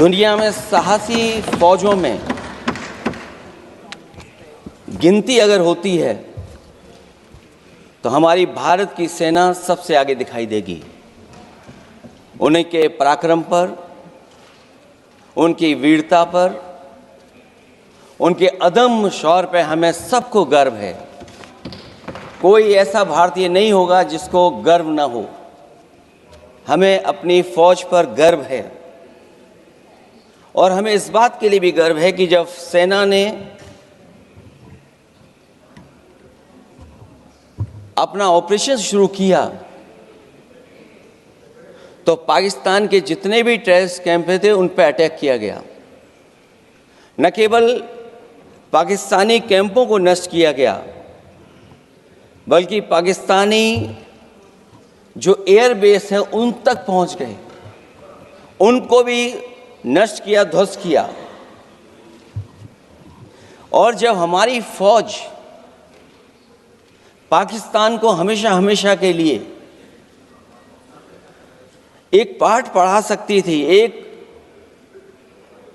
दुनिया में साहसी फौजों में गिनती अगर होती है तो हमारी भारत की सेना सबसे आगे दिखाई देगी। उनके पराक्रम पर, उनकी वीरता पर, उनके अदम्य शौर्य पर हमें सबको गर्व है। कोई ऐसा भारतीय नहीं होगा जिसको गर्व न हो। हमें अपनी फौज पर गर्व है और हमें इस बात के लिए भी गर्व है कि जब सेना ने अपना ऑपरेशन शुरू किया तो पाकिस्तान के जितने भी टेररिस्ट कैंप थे उन पर अटैक किया गया। न केवल पाकिस्तानी कैंपों को नष्ट किया गया बल्कि पाकिस्तानी जो एयर बेस है उन तक पहुंच गए, उनको भी नष्ट किया, ध्वस्त किया। और जब हमारी फौज पाकिस्तान को हमेशा हमेशा के लिए एक पाठ पढ़ा सकती थी,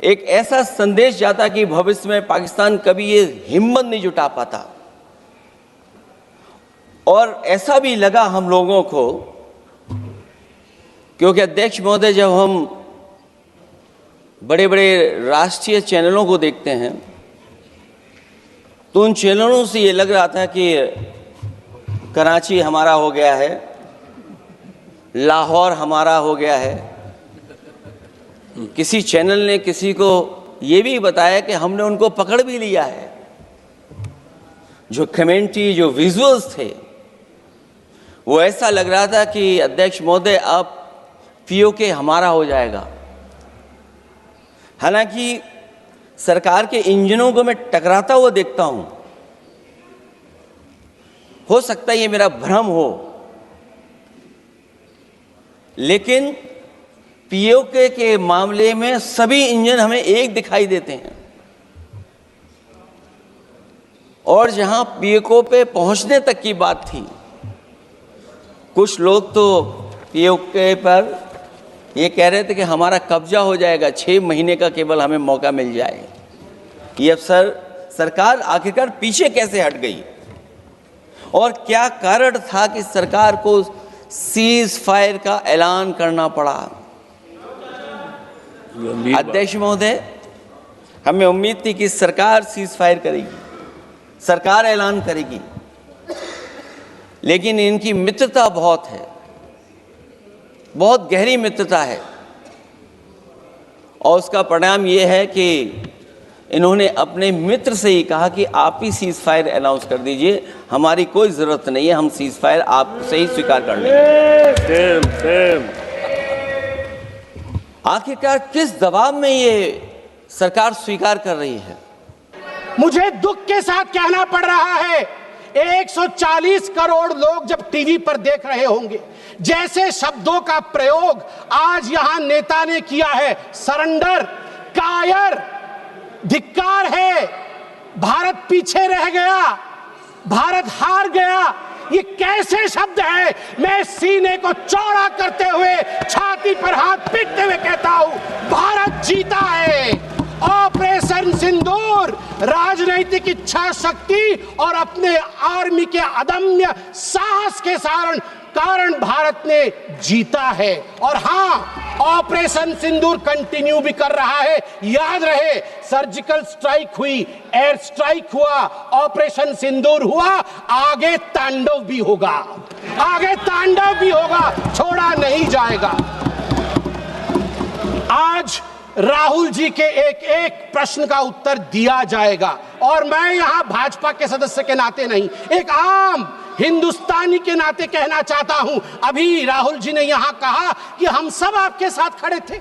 एक ऐसा संदेश जाता कि भविष्य में पाकिस्तान कभी ये हिम्मत नहीं जुटा पाता। और ऐसा भी लगा हम लोगों को, क्योंकि अध्यक्ष महोदय, जब हम बड़े बड़े राष्ट्रीय चैनलों को देखते हैं तो उन चैनलों से ये लग रहा था कि कराची हमारा हो गया है, लाहौर हमारा हो गया है। किसी चैनल ने किसी को ये भी बताया कि हमने उनको पकड़ भी लिया है। जो कमेंट्री, जो विजुअल्स थे, वो ऐसा लग रहा था कि अध्यक्ष महोदय अब पीओके हमारा हो जाएगा। हालांकि सरकार के इंजनों को मैं टकराता हुआ देखता हूं। हो सकता है ये मेरा भ्रम हो, लेकिन पीओके के मामले में सभी इंजन हमें एक दिखाई देते हैं। और जहां पीओके पे पहुंचने तक की बात थी, कुछ लोग तो पीओके पर ये कह रहे थे कि हमारा कब्जा हो जाएगा, 6 महीने का केवल हमें मौका मिल जाए। ये अफसर सरकार आखिरकार पीछे कैसे हट गई और क्या कारण था कि सरकार को सीज फायर का ऐलान करना पड़ा? अध्यक्ष महोदय, हमें उम्मीद थी कि सरकार सीज फायर करेगी, सरकार ऐलान करेगी, लेकिन इनकी मित्रता बहुत है, बहुत गहरी मित्रता है। और उसका परिणाम यह है कि इन्होंने अपने मित्र से ही कहा कि आप ही सीज फायर अनाउंस कर दीजिए, हमारी कोई ज़रूरत नहीं है, हम सीज फायर आपसे ही स्वीकार कर लेंगे। आखिरकार किस दबाव में ये सरकार स्वीकार कर रही है? मुझे दुख के साथ कहना पड़ रहा है, 140 करोड़ लोग जब टीवी पर देख रहे होंगे, जैसे शब्दों का प्रयोग आज यहां नेता ने किया है, सरेंडर, कायर, धिक्कार है, भारत पीछे रह गया, भारत हार गया, ये कैसे शब्द है? मैं सीने को चौड़ा करते हुए, छाती पर हाथ पीटते हुए कहता हूं, भारत जीता है। ऑपरेशन सिंदूर राजनीतिक इच्छा शक्ति और अपने आर्मी के अदम्य साहस के कारण भारत ने जीता है। और हां, ऑपरेशन सिंदूर कंटिन्यू भी कर रहा है। याद रहे, सर्जिकल स्ट्राइक हुई, एयर स्ट्राइक हुआ, ऑपरेशन सिंदूर हुआ, आगे तांडव भी होगा, आगे तांडव भी होगा, छोड़ा नहीं जाएगा। आज राहुल जी के एक एक प्रश्न का उत्तर दिया जाएगा और मैं यहां भाजपा के सदस्य के नाते नहीं, एक आम हिंदुस्तानी के नाते कहना चाहता हूं। अभी राहुल जी ने यहां कहा कि हम सब आपके साथ खड़े थे,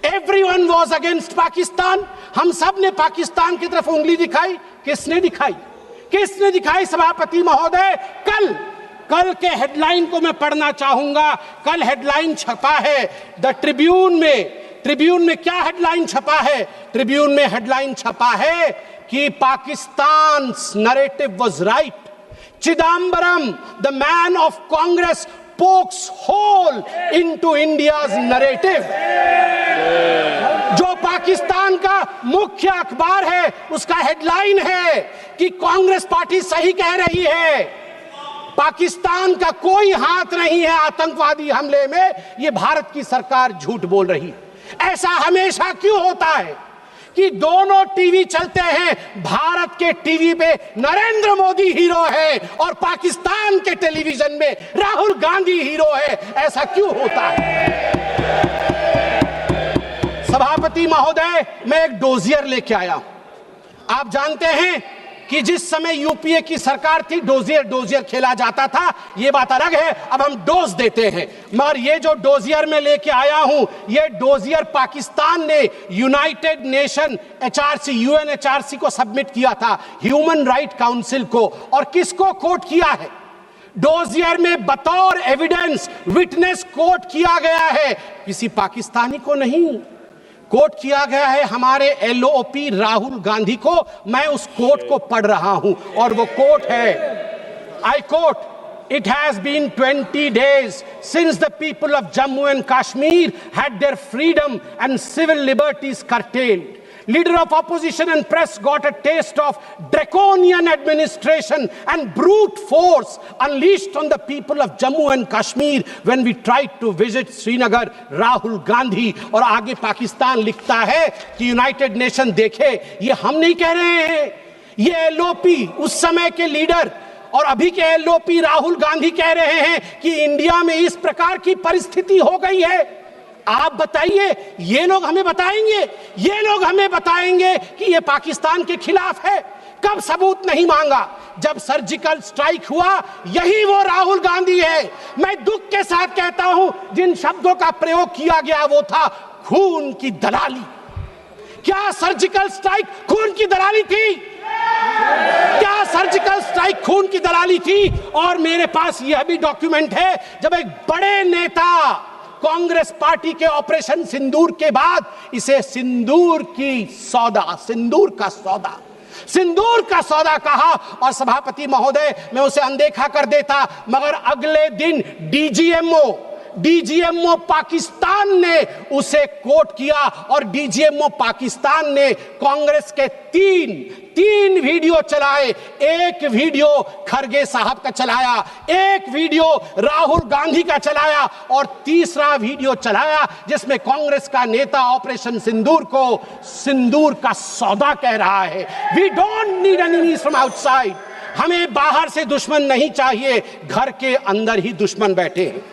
एवरीवन वाज अगेंस्ट पाकिस्तान, हम सब ने पाकिस्तान की तरफ उंगली दिखाई। किसने दिखाई? किसने दिखाई सभापति महोदय? कल के हेडलाइन को मैं पढ़ना चाहूंगा। कल हेडलाइन छपा है द ट्रिब्यून में। ट्रिब्यून में क्या हेडलाइन छपा है? ट्रिब्यून में हेडलाइन छपा है कि Pakistan narrative was right, Chidambaram the man of Congress pokes hole into India's narrative. जो पाकिस्तान का मुख्य अखबार है उसका हेडलाइन है कि कांग्रेस पार्टी सही कह रही है, पाकिस्तान का कोई हाथ नहीं है आतंकवादी हमले में, ये भारत की सरकार झूठ बोल रही है। ऐसा हमेशा क्यों होता है कि दोनों टीवी चलते हैं, भारत के टीवी पे नरेंद्र मोदी हीरो है और पाकिस्तान के टेलीविजन में राहुल गांधी हीरो है? ऐसा क्यों होता है? सभापति महोदय, मैं एक डोजियर लेके आया। आप जानते हैं कि जिस समय यूपीए की सरकार थी डोजियर खेला जाता था, ये बात अलग है, अब हम डोज देते हैं। मगर ये जो डोजियर में लेके आया हूं, ये डोजियर पाकिस्तान ने यूनाइटेड नेशन एचआरसी, यूएनएचआरसी को सबमिट किया था, ह्यूमन राइट काउंसिल को। और किसको कोट किया है? डोजियर में बतौर एविडेंस, विटनेस कोट किया गया है, किसी पाकिस्तानी को नहीं, कोट किया गया है हमारे एलओपी राहुल गांधी को। मैं उस कोट को पढ़ रहा हूं और वो कोट है, I quote, It has been 20 days since the people of Jammu and Kashmir had their freedom and civil liberties curtailed. Leader of opposition and press got a taste of draconian administration and brute force unleashed on the people of Jammu and Kashmir when we tried to visit Srinagar. Rahul Gandhi। और आगे पाकिस्तान लिखता है कि United nation देखे, ये हम नहीं कह रहे हैं, ये एलओपी उस समय के लीडर और अभी के एलओपी राहुल गांधी कह रहे हैं कि इंडिया में इस प्रकार की परिस्थिति हो गई है। आप बताइए, ये लोग हमें बताएंगे कि ये पाकिस्तान के खिलाफ है? कब सबूत नहीं मांगा? जब सर्जिकल स्ट्राइक हुआ, यही वो राहुल गांधी है। मैं दुख के साथ कहता हूं, जिन शब्दों का प्रयोग किया गया वो था खून की दलाली। क्या सर्जिकल स्ट्राइक खून की दलाली थी? क्या सर्जिकल स्ट्राइक खून की दलाली थी? और मेरे पास यह भी डॉक्यूमेंट है, जब एक बड़े नेता कांग्रेस पार्टी के ऑपरेशन सिंदूर के बाद इसे सिंदूर का सौदा कहा और सभापति महोदय मैं उसे अनदेखा कर देता, मगर अगले दिन डीजीएमओ पाकिस्तान ने उसे कोट किया और डीजीएमओ पाकिस्तान ने कांग्रेस के तीन वीडियो चलाए। एक वीडियो खरगे साहब का चलाया, एक वीडियो राहुल गांधी का चलाया और तीसरा वीडियो चलाया जिसमें कांग्रेस का नेता ऑपरेशन सिंदूर को सिंदूर का सौदा कह रहा है। We don't need enemies from outside. हमें बाहर से दुश्मन नहीं चाहिए, घर के अंदर ही दुश्मन बैठे हैं।